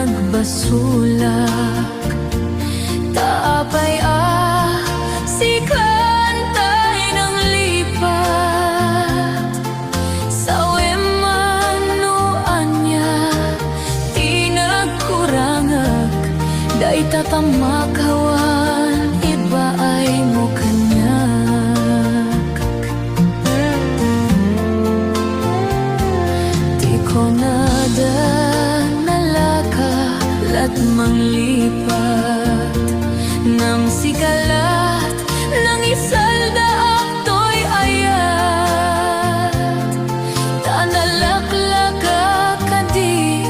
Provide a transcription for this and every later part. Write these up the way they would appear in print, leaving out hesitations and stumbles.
nagbasulak. Taapay si kantay ng lipat. Sa wemanuan niya tinagkurangag. Day tatamakawan iba ay mo kanyak. Di ko nada nalaka lat manglipat. Nang sikalat nang isalda akto'y ayat. Tanalaklaka kadi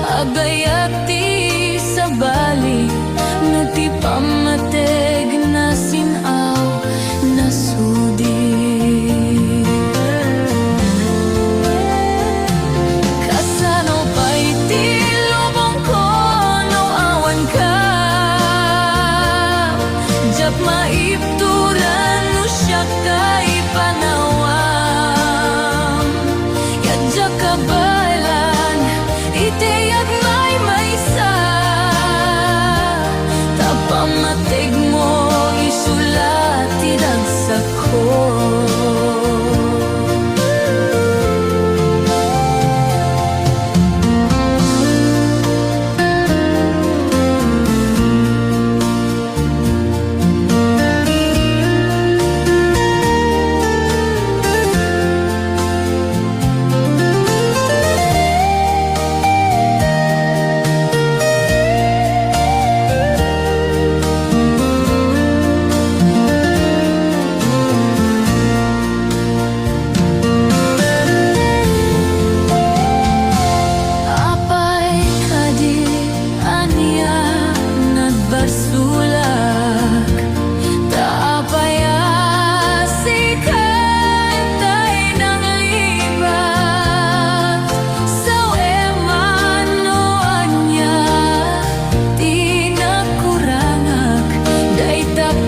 agayat ti sa bali. Nagti pamateg na sinaw na sudi. Kasano pa'y ti lubong ko no awan ka. Jap maipturan no siya kay panawam. Yadya kabalan iteyag may maysa. Tapamatig mo isulat tinagsak ko.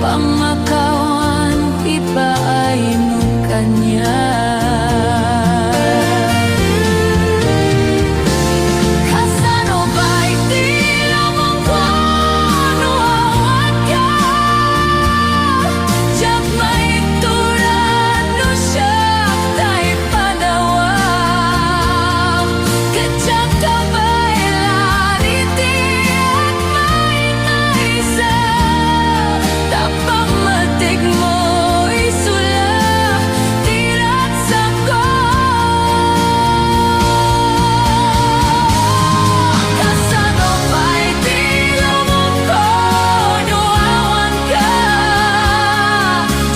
Pamakawan iba ay mo kanya. Kasano ba'y di lamang ko no awan ka. Diyak maituran no siya tay panawam. Kadyak kabaylan iti at may naisa. Tapamatig mo isulat tinagsak ko. Kasano ba'y di lumong ko no awan ka.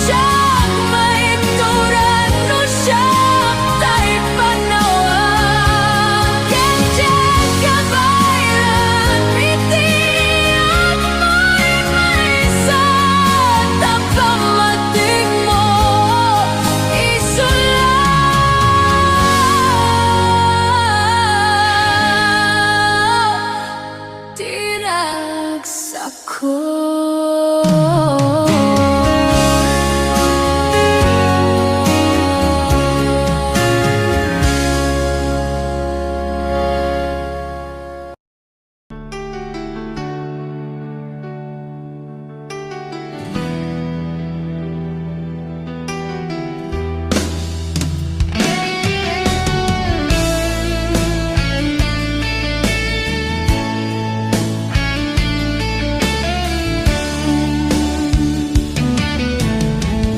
Diyak maituran no siya tay panawam. Kadyak kabaylan iti at may maysa. Tapamatig mo isulat tinagsak ko.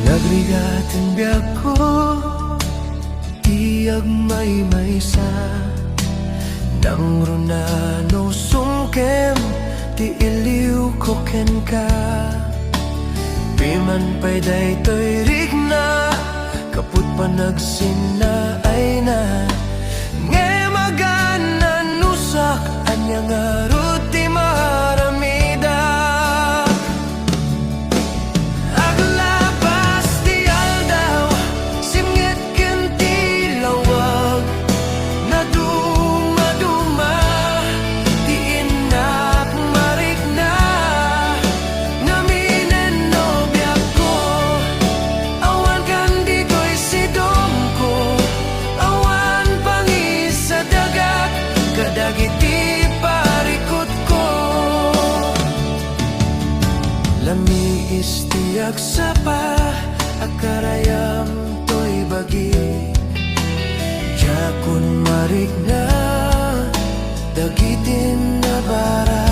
Nagrigatin biyak ko tiyag may maysa. Nang runano sungkem ti iliw ko ken ka. Piman pa'y daytoy rigna kaput pa nagsina ay na. Nge magana nusak anya nga ruti maramida. Aglabas di aldaw simngit ken ti lawag. Naduma-duma ti inak marikna. Naminen no biyak ko awan kan di ko'y sidong ko. Awan nagsapa akarayam to'y bagi Jakun marigna dagitin na bara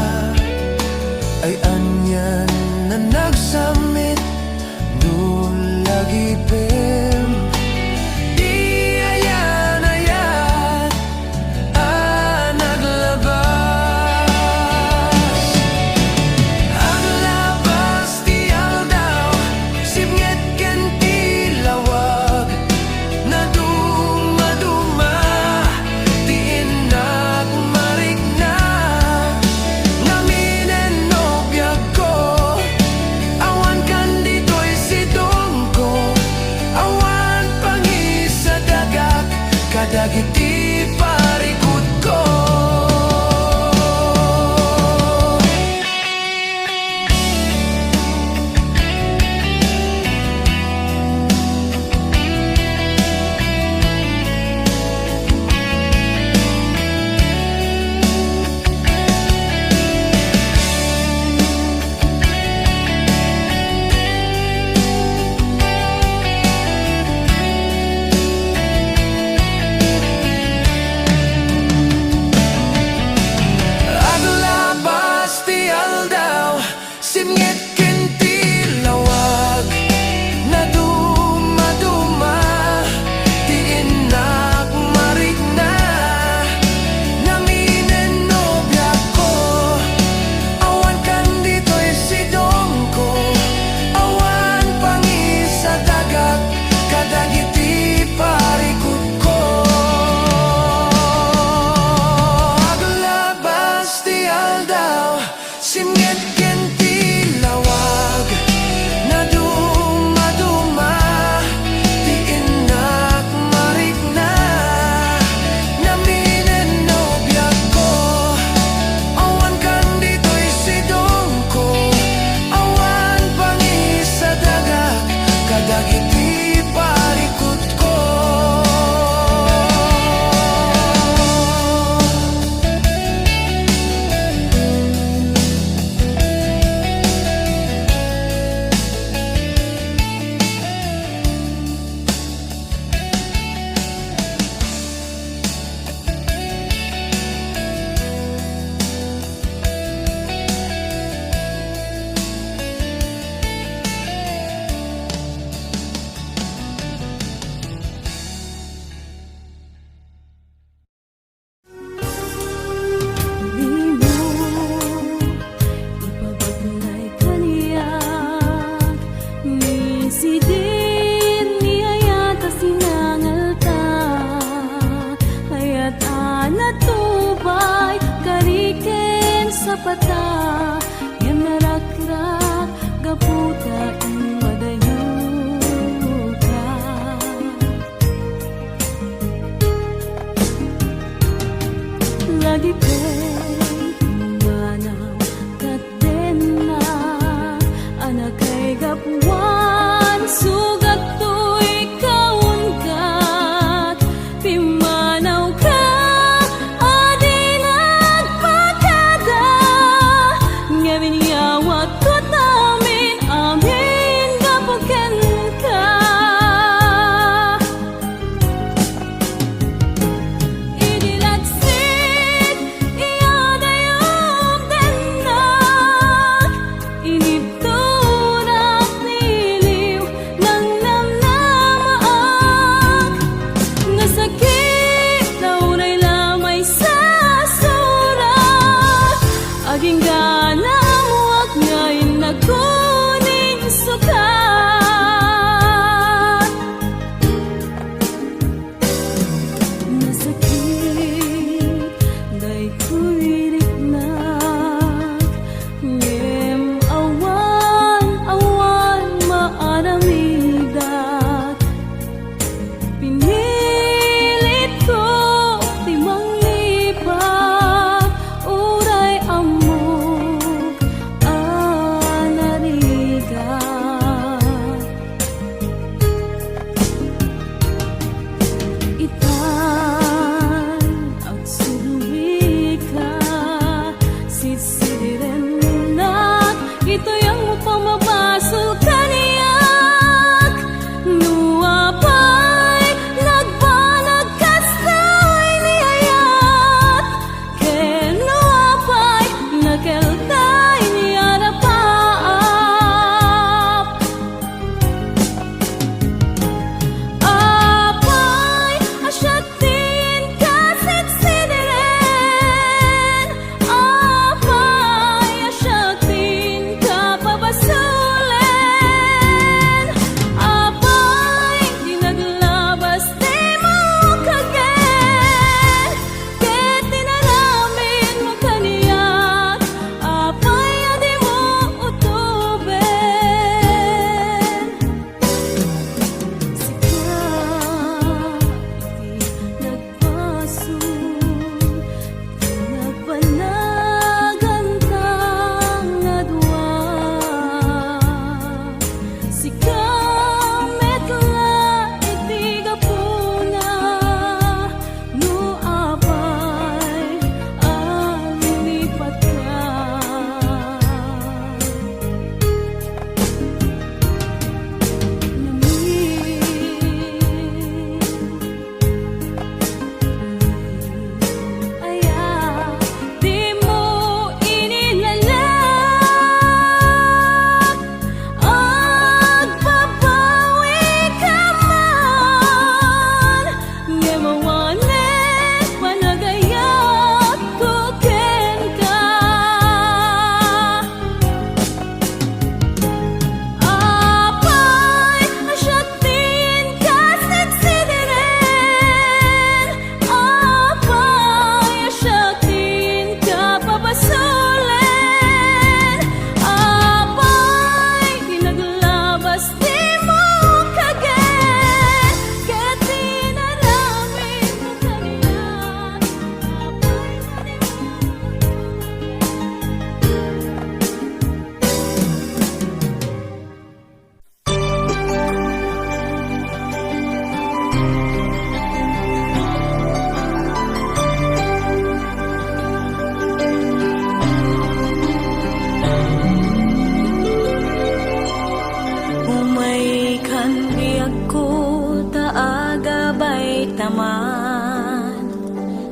ay anyan na nagsamit lagi pem di ayan naglabas ang labas ti aldaw sibnget ken ti lawag na dumaduma ti inak marigna naminen nobya ko awan kan dito'y sidong ko awan pangisa dagak kadagiti parikot ko Aglabas ti aldaw sibnget ken ti lawag na dumaduma ti inak marigna naminen nobya ko awan kan dito'y sidong ko awan pangisa dagak kadagiti parikot ko Aglabas ti aldaw sibnget ken ti lawag na dumaduma ti inak marigna naminen nobya ko awan kan dito'y sidong ko awan pangisa dagak kadagiti parikot ko Di mo ipabaglay kaniyak ni sidir ni ayata sinangalta hayat anatubay kariken sa pata yan narakrak gaputa ang madayuka lagi manaw katena anak kay gapuan sugat to'y kaunkat pimanaw ka adi nagpakada ngamin yawat ko namin amin gapuken ka Idilagsit iyadayom denak inibturak niliw ng namnamaak nasakit nauray lamay sa surat aging gana muwag ngayon nagkuning sukat nasakit day kulirik na ngem awan maaramidat pinilit ko timang lipat uray amok anarigat itan at suluwi ka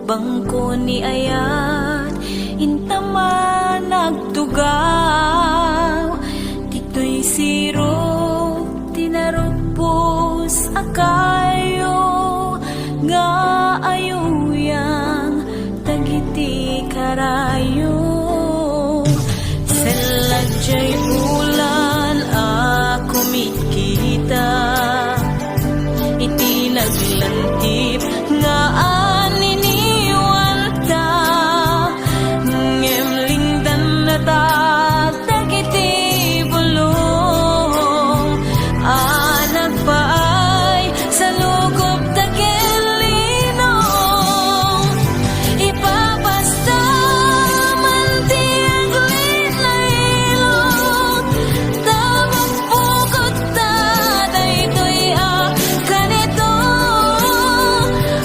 bangko ni ayat intama nagtugaw dito'y siro tinarupos akayo nga ayuyang tagiti karayo seladjay bulan ako mikita iti naglantip nga aniniwan ta ngemlingdan na ta dagiti bulong anak pa ay sa lugop tagilinong ipapasta man ti aglit na ilong tamang pukot ta daytoy kanito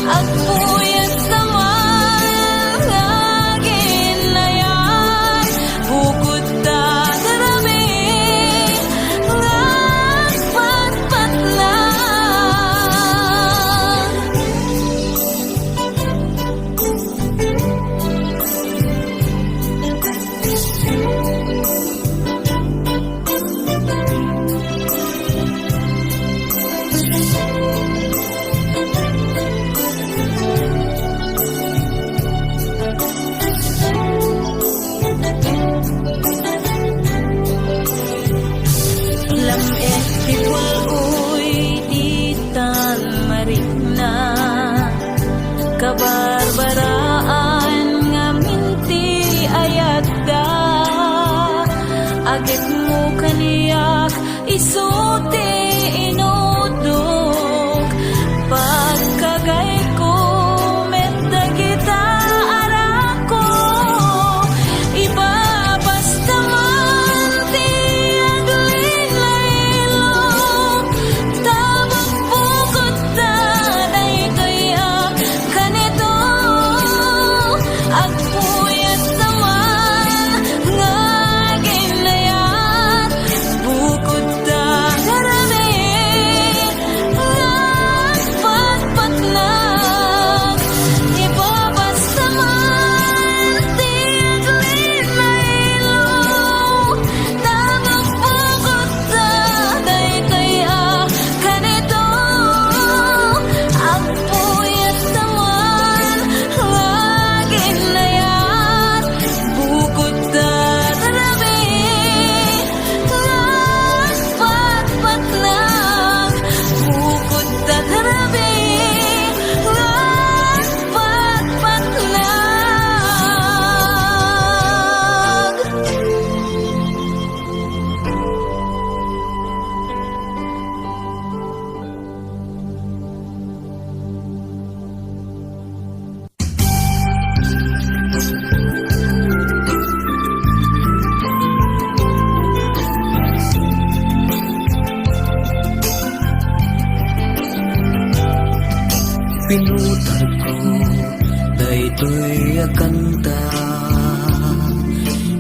agpuyat naman nga ginayan bukod ta darami nga patpat lang lam tibul uy ditan marikna kabarbaraan nga minti ayat da agit mo kaniyak isuti inudok pagkagay ko medda kita arako ibabasta man ti aglit na ilong tamang pukot ta daytoy kanito agpuyat naman nga ginayat bukod ta darami nga patpat lang ibabasta man ti aglit na ilong tamang pukot ta daytoy kanito agpuyat naman nga ginayat bukod ta darami nga patpat lang bukod ta darami nga patpat lang. Pinutan ko daytoy akanta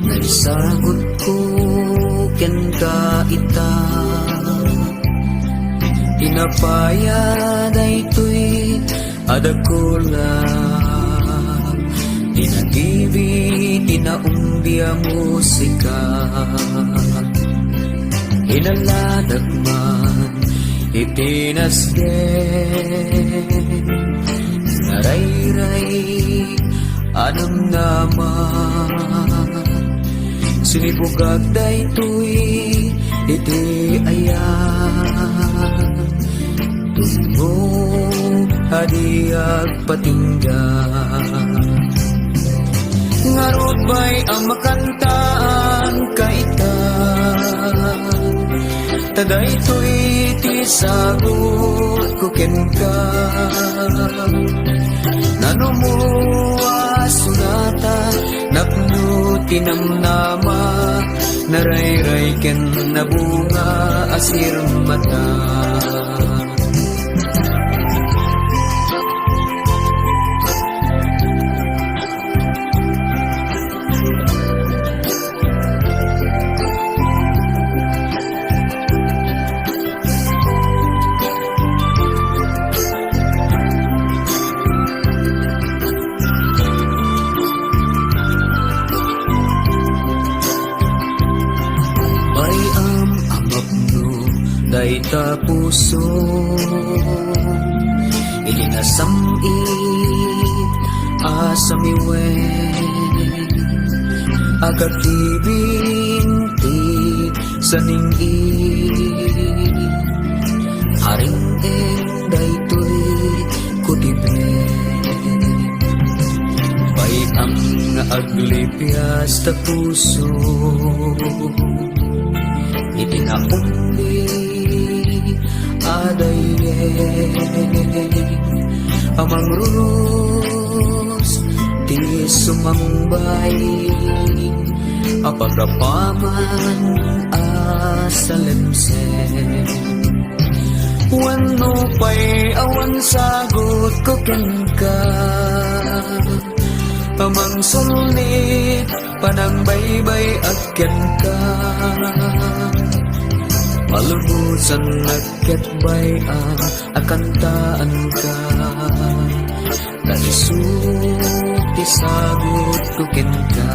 naisagot ko ken ka ita inapaya daytoy adakula tinagibi tinaumbia musika inaladag man itinasden narayray anam naman sinibugag daytoy iti ayan tungo hadiag patinggan ngarot bay ang makantaan kaita tadaytoy ti sagot ko ken ka nanumuwa sunata napno tinamnama narayray ken nabunga asir mata Dayday ta puso Ilinasamit asamiwen Agatibinti saningin Haring daytoy kutibin Bay ang aglipias ta puso Itinakumbi adayeng Amang rurus di sumangbay Apagapaman asalemsen Wano pa'y awan sagot ko ka Amang sulit panang baybay at ka Malubusan nagkatbay ang akantaan ka Nalisukti sagot ko ka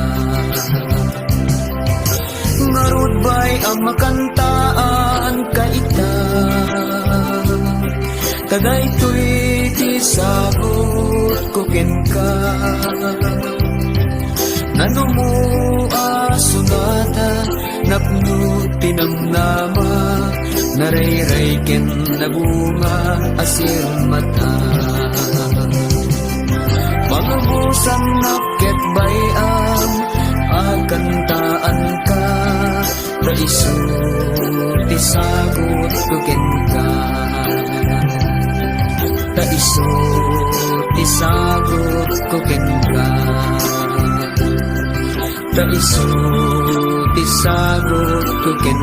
Ngarud ba'y ang makantaan ka ita Kadaytoy ti sagot ko ka Nanumuha sunata Napno tinamnama Narayray ken nabunga Asir mata Malubusan naket bayam Akantaan ka Raiso ti sagot ko ka Raiso ti sagot ko ka Raiso ti sagot ko ka